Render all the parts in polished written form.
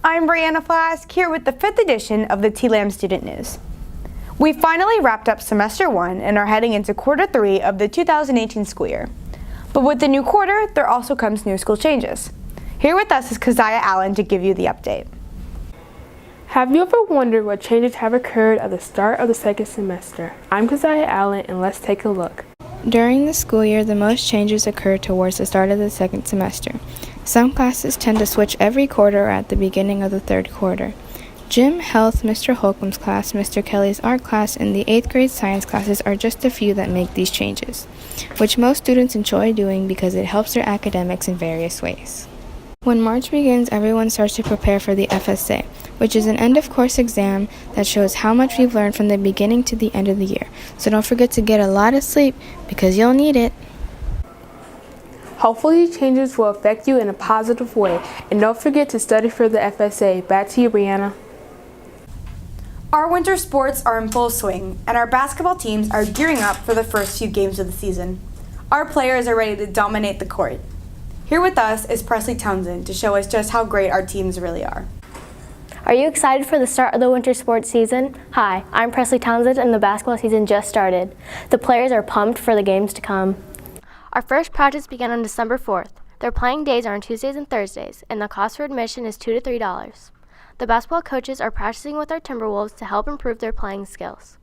I'm Brianna Flask, here with the 5th edition of the TLAM Student News. We finally wrapped up semester 1 and are heading into quarter 3 of the 2018 school year. But with the new quarter, there also comes new school changes. Here with us is Keziah Allen to give you the update. Have you ever wondered what changes have occurred at the start of the second semester? I'm Keziah Allen, and let's take a look. During the school year, the most changes occur towards the start of the second semester. Some classes tend to switch every quarter or at the beginning of the third quarter. Gym, Health, Mr. Holcomb's class, Mr. Kelly's art class, and the 8th grade science classes are just a few that make these changes, which most students enjoy doing because it helps their academics in various ways. When March begins, everyone starts to prepare for the FSA, which is an end-of-course exam that shows how much we've learned from the beginning to the end of the year. So don't forget to get a lot of sleep because you'll need it. Hopefully these changes will affect you in a positive way, and don't forget to study for the FSA. Back to you, Brianna. Our winter sports are in full swing, and our basketball teams are gearing up for the first few games of the season. Our players are ready to dominate the court. Here with us is Presley Townsend to show us just how great our teams really are. Are you excited for the start of the winter sports season? Hi, I'm Presley Townsend and the basketball season just started. The players are pumped for the games to come. Our first practice began on December 4th. Their playing days are on Tuesdays and Thursdays, and the cost for admission is $2 to $3. The basketball coaches are practicing with our Timberwolves to help improve their playing skills.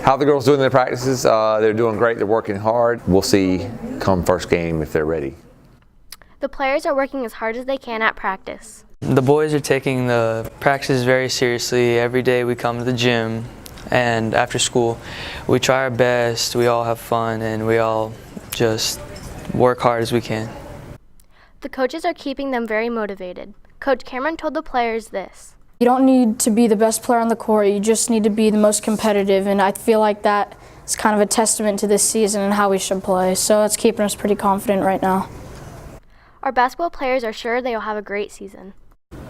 How the girls doing their practices? They're doing great. They're working hard. We'll see come first game if they're ready. The players are working as hard as they can at practice. The boys are taking the practice very seriously. Every day we come to the gym, and after school we try our best, we all have fun, and we all just work hard as we can. The coaches are keeping them very motivated. Coach Cameron told the players this. You don't need to be the best player on the court, you just need to be the most competitive, and I feel like that is kind of a testament to this season and how we should play, so that's keeping us pretty confident right now. Our basketball players are sure they will have a great season.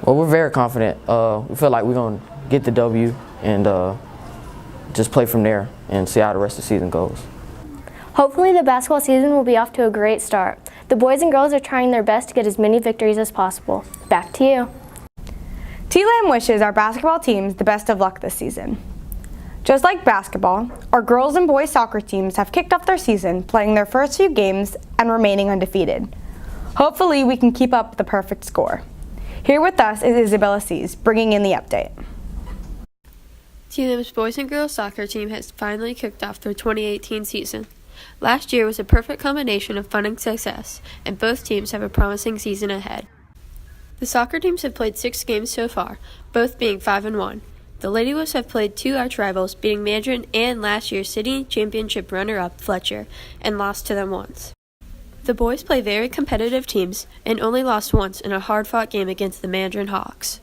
Well, we're very confident. We feel like we're going to get the W and just play from there and see how the rest of the season goes. Hopefully the basketball season will be off to a great start. The boys and girls are trying their best to get as many victories as possible. Back to you. TLAM wishes our basketball teams the best of luck this season. Just like basketball, our girls and boys soccer teams have kicked off their season playing their first few games and remaining undefeated. Hopefully we can keep up the perfect score. Here with us is Isabella Sees, bringing in the update. TLAM's boys and girls soccer team has finally kicked off their 2018 season. Last year was a perfect combination of fun and success, and both teams have a promising season ahead. The soccer teams have played 6 games so far, both being 5-1. The Lady Wolves have played 2 arch rivals, beating Mandarin and last year's city championship runner-up Fletcher, and lost to them once. The boys play very competitive teams and only lost once in a hard-fought game against the Mandarin Hawks.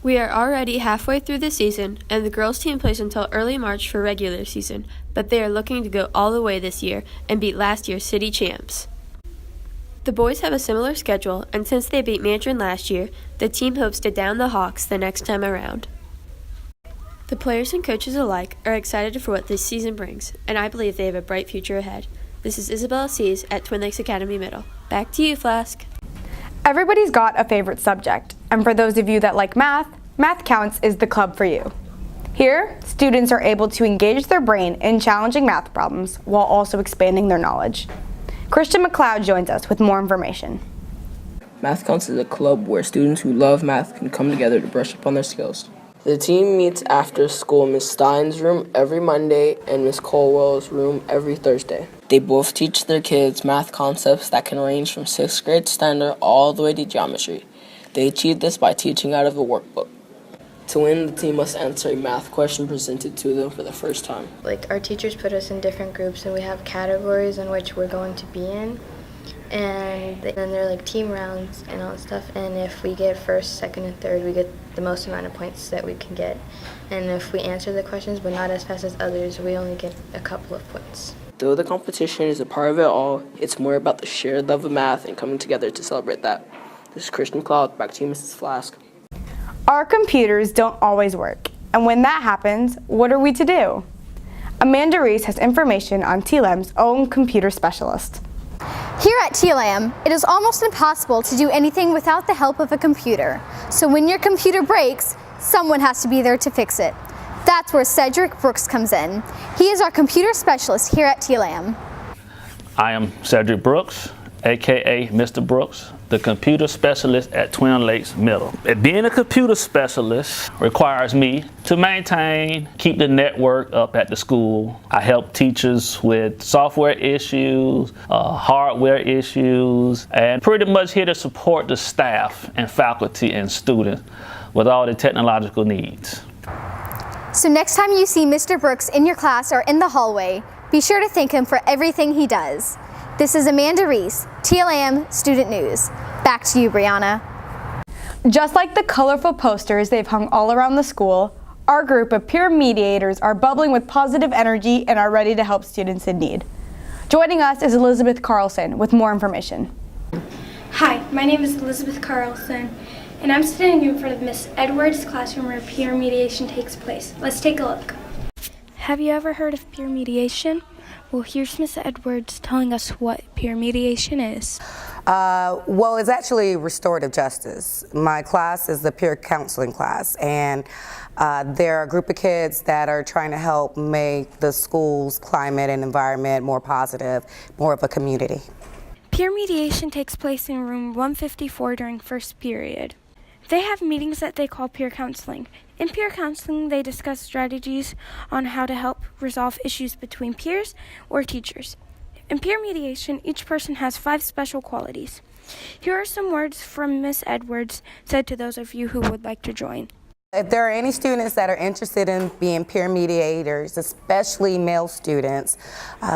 We are already halfway through the season, and the girls team plays until early March for regular season, but they are looking to go all the way this year and beat last year's city champs. The boys have a similar schedule, and since they beat Mandarin last year, the team hopes to down the Hawks the next time around. The players and coaches alike are excited for what this season brings, and I believe they have a bright future ahead. This is Isabella Sees at Twin Lakes Academy Middle. Back to you, Flask. Everybody's got a favorite subject, and for those of you that like math, Math Counts is the club for you. Here, students are able to engage their brain in challenging math problems while also expanding their knowledge. Christian McLeod joins us with more information. Math Counts is a club where students who love math can come together to brush up on their skills. The team meets after school in Miss Stein's room every Monday and Miss Colwell's room every Thursday. They both teach their kids math concepts that can range from 6th grade standard all the way to geometry. They achieve this by teaching out of a workbook. To win, the team must answer a math question presented to them for the first time. Our teachers put us in different groups, and we have categories in which we're going to be in. And then there are team rounds and all that stuff, and if we get first, second, and third, we get the most amount of points that we can get. And if we answer the questions but not as fast as others, we only get a couple of points. Though the competition is a part of it all, it's more about the shared love of math and coming together to celebrate that. This is Christian McLeod. Back to you, Mrs. Flask. Our computers don't always work, and when that happens, what are we to do? Amanda Reese has information on TLAM's own computer specialist. Here at TLAM, it is almost impossible to do anything without the help of a computer. So when your computer breaks, someone has to be there to fix it. That's where Cedric Brooks comes in. He is our computer specialist here at TLAM. I am Cedric Brooks, aka Mr. Brooks, the computer specialist at Twin Lakes Middle. Being a computer specialist requires me to maintain, keep the network up at the school. I help teachers with software issues, hardware issues, and pretty much here to support the staff and faculty and students with all the technological needs. So next time you see Mr. Brooks in your class or in the hallway, be sure to thank him for everything he does. This is Amanda Reese, TLAM Student News. Back to you, Brianna. Just like the colorful posters they've hung all around the school, our group of peer mediators are bubbling with positive energy and are ready to help students in need. Joining us is Elizabeth Carlson with more information. Hi, my name is Elizabeth Carlson, and I'm standing in front of Miss Edwards' classroom where peer mediation takes place. Let's take a look. Have you ever heard of peer mediation? Well, here's Miss Edwards telling us what peer mediation is. Well, it's actually restorative justice. My class is the peer counseling class, and they're a group of kids that are trying to help make the school's climate and environment more positive, more of a community. Peer mediation takes place in room 154 during first period. They have meetings that they call peer counseling. In peer counseling, they discuss strategies on how to help resolve issues between peers or teachers. In peer mediation, each person has 5 special qualities. Here are some words from Miss Edwards said to those of you who would like to join. If there are any students that are interested in being peer mediators, especially male students,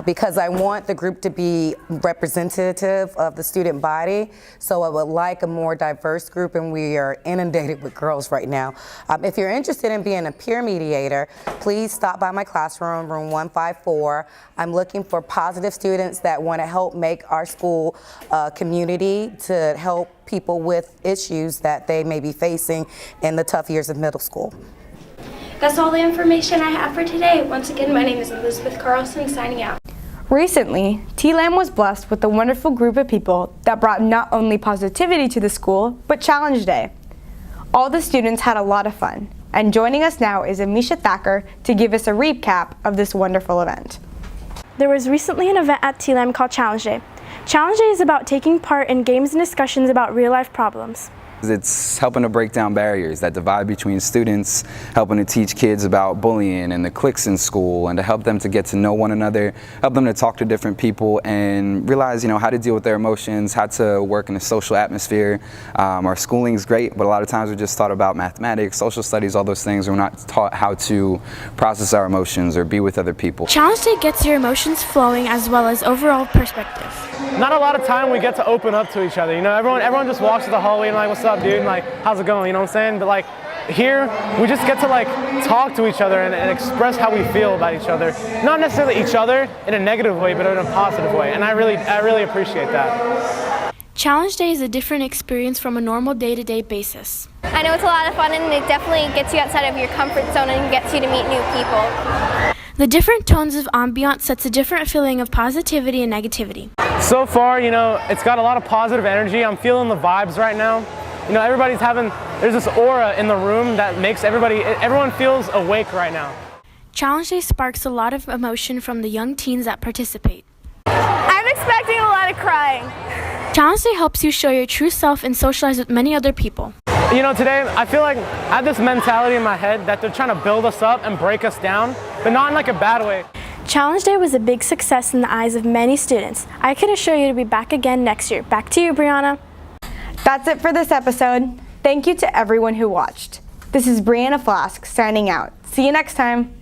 because I want the group to be representative of the student body, so I would like a more diverse group, and we are inundated with girls right now. If you're interested in being a peer mediator, please stop by my classroom, room 154. I'm looking for positive students that want to help make our school community, to help people with issues that they may be facing in the tough years of middle school. That's all the information I have for today. Once again, my name is Elizabeth Carlson, signing out. Recently, TLAM was blessed with a wonderful group of people that brought not only positivity to the school, but Challenge Day. All the students had a lot of fun, and joining us now is Amisha Thacker to give us a recap of this wonderful event. There was recently an event at TLAM called Challenge Day. Challenge Day is about taking part in games and discussions about real-life problems. It's helping to break down barriers that divide between students, helping to teach kids about bullying and the cliques in school, and to help them to get to know one another, help them to talk to different people and realize, how to deal with their emotions, how to work in a social atmosphere. Our schooling is great, but a lot of times we're just taught about mathematics, social studies, all those things. We're not taught how to process our emotions or be with other people. Challenge Day gets your emotions flowing as well as overall perspective. Not a lot of time we get to open up to each other. Everyone just walks to the hallway and like, what's up, dude? And like, how's it going? You know what I'm saying? But like, here we just get to like talk to each other and express how we feel about each other. Not necessarily each other in a negative way, but in a positive way. And I really appreciate that. Challenge Day is a different experience from a normal day-to-day basis. I know it's a lot of fun, and it definitely gets you outside of your comfort zone and gets you to meet new people. The different tones of ambiance sets a different feeling of positivity and negativity. So far, it's got a lot of positive energy. I'm feeling the vibes right now. There's this aura in the room that makes everyone feels awake right now. Challenge Day sparks a lot of emotion from the young teens that participate. I'm expecting a lot of crying. Challenge Day helps you show your true self and socialize with many other people. Today I feel like I have this mentality in my head that they're trying to build us up and break us down, but not in like a bad way. Challenge Day was a big success in the eyes of many students. I can assure you to be back again next year. Back to you, Brianna. That's it for this episode. Thank you to everyone who watched. This is Brianna Flask signing out. See you next time.